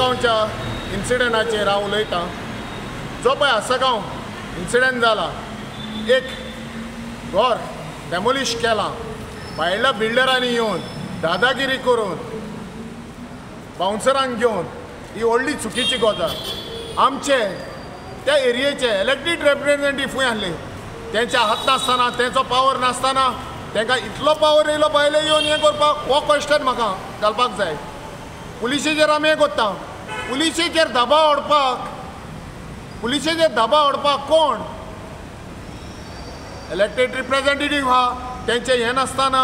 आसगांवच्या इन्सिडेंटाचेर हांव उलयतां. जो पळय आसगांव इन्सिडेंट जाला, एक घर डेमोलिश केलां भायल्या बिल्डरांनी येवन दादागिरी करून बाउन्सरांक घेवन, ही व्हडली चुकीची गजाल. आमचे त्या एरियेचे इलेक्टेड रिप्रेझेंटेटिव्ह खंय आहले, तेंच्या हात नासतना, तेंचो पावर नासतना तांकां इतलो पावर येयलो भायले येवन हें करपाक, हो क्वेश्चन म्हाका घालपाक जाय. पुलिशेचेर आमी हें कोत्ता, पुलिशेचेर दबाव हाडपाक कोण? इलेक्टेड रिप्रेझेंटेटिव्ह आहा, तेंचें हें नासतना,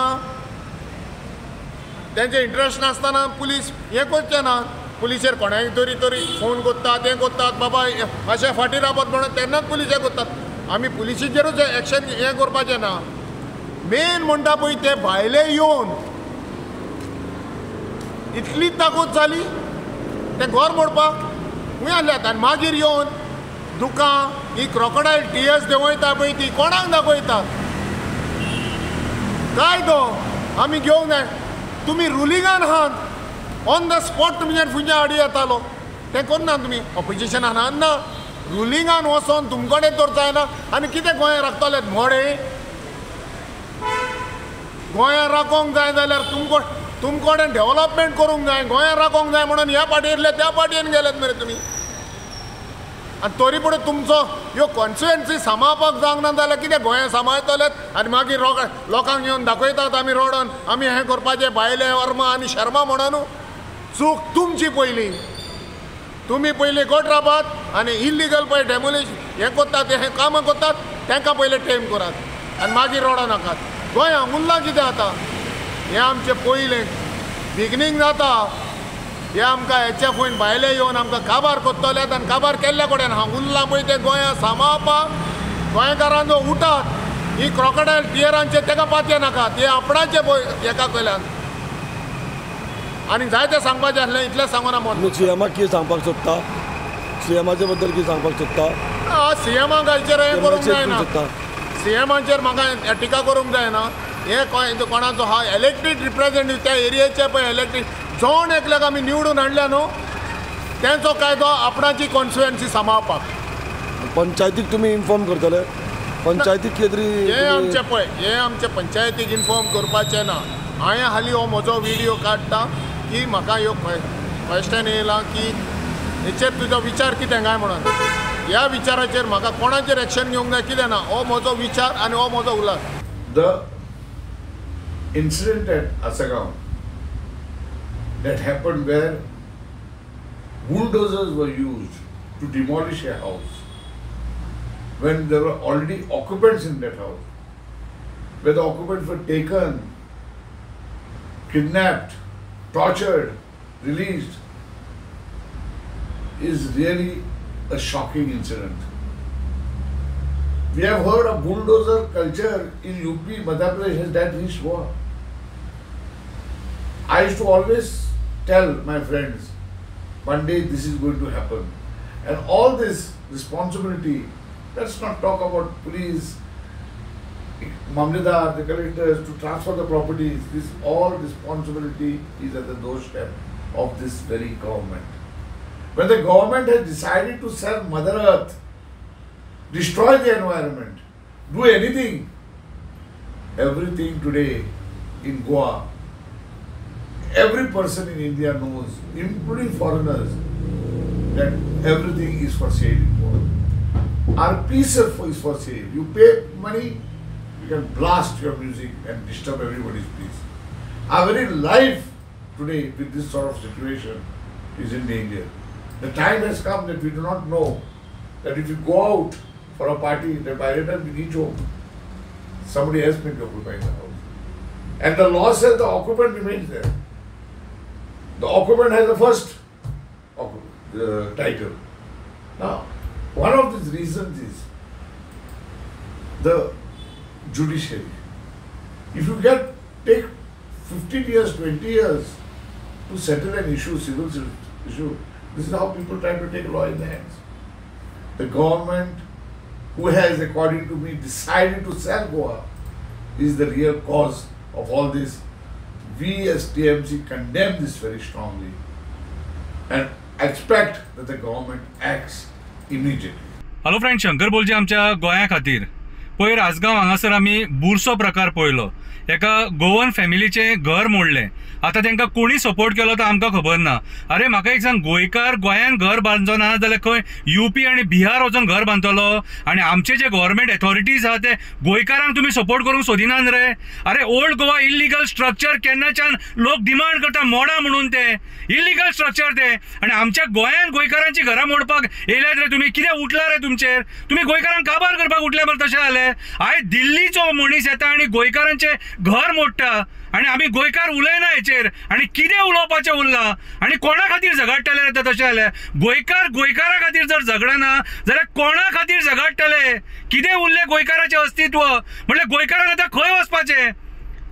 तेंचें इंट्रस्ट नासतना पुलीस हें करचें ना. पुलिशेर कोणाय तरी फोन कोत्तात, हें कोत्तात, बाबा अशें फाटीं रावत म्हणून तेन्नाच पुलीस हें कोत्तात. आमी पुलिशेचेरूच एक्शन हें करपाचें ना. मेन म्हणटा पळय ते भायले येवन इतली ताकूत जाली तें घर मोडपाक खंय आहल्यात. आनी मागीर येवन दुकां ही क्रोकोडायल टियर्स देंवयता पळय ती कोणाक दाखयतात? काय तो आमी घेवंक जाय. तुमी रुलिंगान आहात, ऑन द स्पॉट तुमच्या फुंजा आडी येतालो, तें करना तुमी. ऑपोजिशनान आहात ना, रुलिंगान वचोन तुमकडे तर जायना. आनी कितें गोंया राखतले मोडे? गोंया राखोंक जाय जाल्यार तुमकडे डेव्हलपमेंट करूंक जाय. गोंया राखोंक जाय म्हणून ह्या पार्टींतले त्या पार्टयेन गेलेत मरे तुमी. आनी तरी पूण तुमचो ह्यो कॉन्स्टिट्युएन्सी सांबाळपाक जावंक ना जाल्यार कितें गोंया सांबाळटलेत आनी मागीर लोकांक येवन दाखयतात आमी रोडान आमी हें करपाचें भायले वर्मा आनी शर्मा म्हणून. चूक तुमची पयली. तुमी पयलीं गोट राबात आनी इल्लिगल पळय डेमोलिश हें करतात, हें कामां करतात, तांकां पयलीं टेम करात आनी मागीर रोडां नाकात. गोंयांक उरलां कितें आतां? हें आमचें पयलें बिगिनींग जाता. हे आमकां हेच्या पयलीं भायले येवन आमकां काबार कोत्तल्यात आनी काबार केल्ल्या कडेन उरलां पळय तें गोंया सांबाळपाक. गोंयकारांचो उठात, ही क्रोकोडायल टियरांचे ताका पातये नाकात, हे आपणाचे हेका केल्यात. आनी जाय तें सांगपाचें आसलें इतलें सांगून हांव सीएमाक कितें सांगपाक सोदता? सीएमाचे बद्दल कितें सांगपाक सोदता? सीएमाक हाचेर हें करूंक जायना. सीएमाचेर म्हाका टिका करूंक जायना. हे कोणाचो हा इलेक्टेड रिप्रेझेंटेटिव्ह त्या एरियेचे पळय इलेक्टेड जोण एकल्याक आमी निवडून हाडल्या न्हू, तेंचो कायदो आपणाची कॉन्स्टिट्युएन्सी सांबाळपाक. पंचायतीक तुमी इन्फॉर्म करतले? पंचायतीक कितें तरी हें आमचें पळय, हें आमच्या पंचायतीक इन्फॉर्म करपाचें ना. हांवें हालीं हो म्हजो व्हिडियो काडटा की म्हाका ह्यो क्वेश्चन येयला की हेचेर तुजो विचार कितें काय म्हणून. ह्या विचाराचेर म्हाका कोणाचेर एक्शन घेवंक जाय कितें ना. हो म्हजो विचार आनी हो म्हजो उलास. The incident at Asagaon that happened where bulldozers were used to demolish a house when there were already occupants in that house, where the occupants were taken, kidnapped, tortured, released, is really a shocking incident. We have heard of bulldozer culture in UP, Madhya Pradesh. Has that reached war? I used to always tell my friends, one day this is going to happen. And all this responsibility, let's not talk about police, Mamladar, the collectors, to transfer the properties. This all responsibility is at the doorstep of this very government. When the government has decided to sell Mother Earth, destroy the environment, do anything, everything today in Goa, every person in India knows, including foreigners, that everything is for sale in Goa. Our peace is for sale. You pay money, you can blast your music and disturb everybody's peace. Our very life today with this sort of situation is in danger. The time has come that we do not know that if you go out for a party, that by the time we reach home, somebody else may be occupying the house. And the law says the occupant remains there. The occupant has the first title. Now, one of these reasons is the judiciary. If you take 15 years, 20 years to settle an issue, civil issue, this is how people try to take law in their hands. The government, who has, according to me, decided to sell Goa, is the real cause of all this. We as TMC condemn this very strongly. And expect that the government acts immediately. Hello friend, Shankar बोलचे आमच्या गोंया खातीर. पयर आसगांव हांगासर आमी बुरसो प्रकार पळयलो. एका गोवन फॅमिलीचें घर मोडलें. आतां तांकां कोणी सपोर्ट केलो तो आमकां खबर ना. अरे म्हाका एक सांग, गोंयकार गोंयान घर बांदचो ना जाल्यार खंय UP आनी बिहार वचून घर बांदतलो? आनी आमचे जे गव्हर्मेंट ऑथॉरिटीज आहा ते गोंयकारांक तुमी सपोर्ट करूंक सोदिनात रे? अरे ओल्ड गोवा इल्लिगल स्ट्रक्चर केन्नाच्यान लोक डिमांड करता मोडा म्हणून. ते इल्लिगल स्ट्रक्चर ते, आनी आमच्या गोंयान गोंयकारांची घरां मोडपाक येयल्यात रे तुमी. कितें उठला रे तुमचेर? तुमी गोंयकारांक काबार करपाक उठले मरे तशें जालें. आयज दिल्लीचो मनीस येता आनी गोंयकारांचे घर मोडटा आनी आमी गोंयकार उलयना हेचेर. आनी कितें उलोवपाचें उरलां? आनी कोणा खातीर झगडटले रे तशें जालें? गोंयकार गोंयकारा खातीर जर झगडना जाल्यार कोणा खातीर झगडटले? कितें उरलें गोंयकाराचें अस्तित्व? म्हणल्यार गोंयकारान आतां खंय वचपाचें?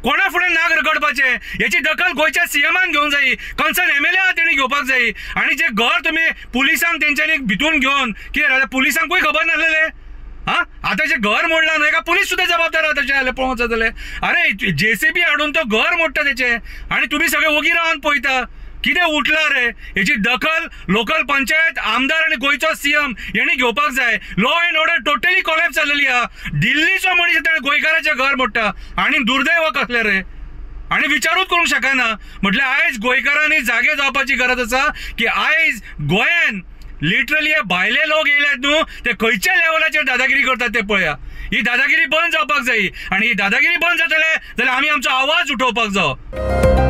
कोणा फुडें नाग रगडपाचें? हेची दखल गोंयच्या CMान घेवंक जायी. कन्सर्न MLA आहा तेणी घेवपाक जायी. आनी जे घर तुमी पुलिसांक तेंच्यांनी भितून घेवन कितें जालें? पुलिसांकूय खबर नासलेलें. आता जे घर मोडला न्हय का पुलीस सुद्धा जबाबदार आहा तशें जालें पळोवंक जाल्यार. अरे JCB हाडून तो घर मोडटा तेचें आनी तुमी सगळे ओगी रावन पळयता. कितें उठला रे? हेची दखल लोकल पंचायत, आमदार आनी गोंयचो CM हेणी घेवपाक जाय. Law and order totally collapse जाल्लेली आहा. दिल्लीचो मनीस येता आनी गोंयकाराचें घर मोडटा. आनी दुर्दैव कसलें रे? आनी विचारूच करूंक शकना. म्हटल्यार आयज गोंयकारांनी जागे जावपाची गरज आसा की आयज गोंयान लिटरली हे भायले लोक येयल्यात न्हू, ते खंयच्या लेवलाचेर दादागिरी करतात ते पळया. ही दादागिरी बंद जावपाक जायी. आनी ही दादागिरी बंद जातले जाल्यार आमी आमचो आवाज उठोवपाक जाय.